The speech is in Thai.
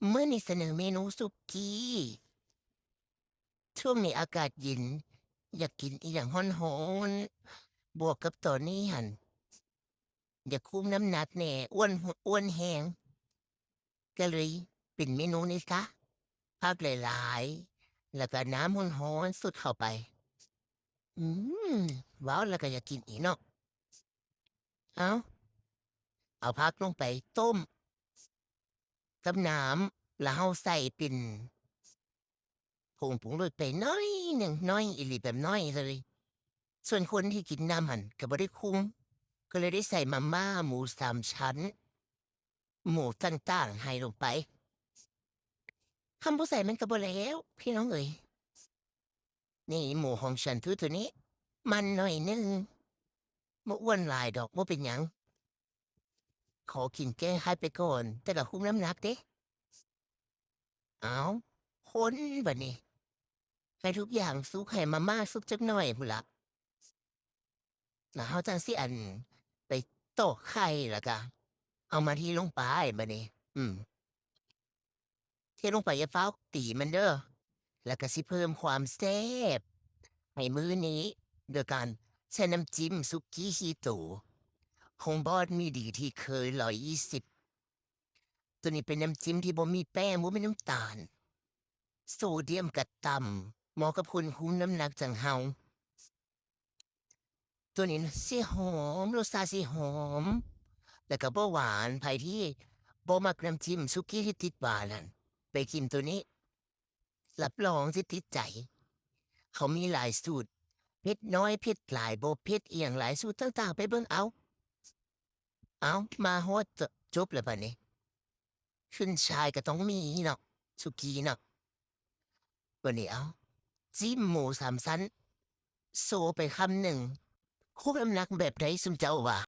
เมื่อนี้เสนอเมนูสุกี้ช่วงนี้อากาศเย็นอยากกินอีหยังร้อนๆบวกกับตอนนี้หันอยากคุมน้ำหนักแน่อ้วนแหงก็เลยเป็นเมนูนี้ซะผักหลายๆแล้วก็น้ำร้อนๆสุดเข้าไปอืมว้าวแล้วก็อยากกินอีกเนาะเอาเอาผักลงไปต้มกับน้ำแล้วเอาใส่เป็นผงปรุงรสไปน้อยหนึ่งน้อยอีหลีแบบน้อยเลยส่วนคนที่กินน้ำหันก็บ่ได้คุ้มก็เลยได้ใส่มาม่าหมูสามชั้นหมูต่างๆให้ลงไปคำผู้ใส่มันก็บ่แล้วพี่น้องเอ๋ยนี่หมูของฉันคือตัวนี้มันหน่อยนึงบ่อ้วนหลายดอกบ่เป็นหยังขอกินแก้ให้ไปก่อนแต่ก็คุมน้ำหนักเด้เอาคนบัดนี้ให้ทุกอย่างสุกให้มาม่าสุกจักหน่อยพุ่นล่ะแล้วเฮาจั่งสิไปตอกไข่แล้วก็เอามาที่ลงไปบัดนี้เทลงไปอย่าฟ้าวตีมันเด้อแล้วก็สิเพิ่มความแซ่บให้มื้อนี้โดยการใช้น้ำจิ้มสุกี้ฮีโตของบอสมีดีที่เคย120ตัวนี้เป็นน้ำจิ้มที่บ่มีแป้งบ่มีน้ำตาลโซเดียมก็ต่ำเหมาะกับคนคุมน้ำหนักจังเฮาตัวนี้นะสิหอมรสชาติสิหอมแล้วก็บ่หวานไผที่บ่มักน้ำจิ้มสุกี้ที่ติดหวานนั่นไปกินตัวนี้รับรองสิติดใจ เขามีหลายสูตรเผ็ดน้อยเผ็ดหลายบ่เผ็ดอีหยังหลายสูตรต่างๆไปเบิ่งเอามาฮอดจบแล้วบัดนี้ขึ้นฉายก็ต้องมีเนาะสุกี้เนาะบัดนี้เอาจิ้มหมูสามชั้นโซไปคำหนึ่งคุกน้ำหนักแบบใดซุมเจ้าว่า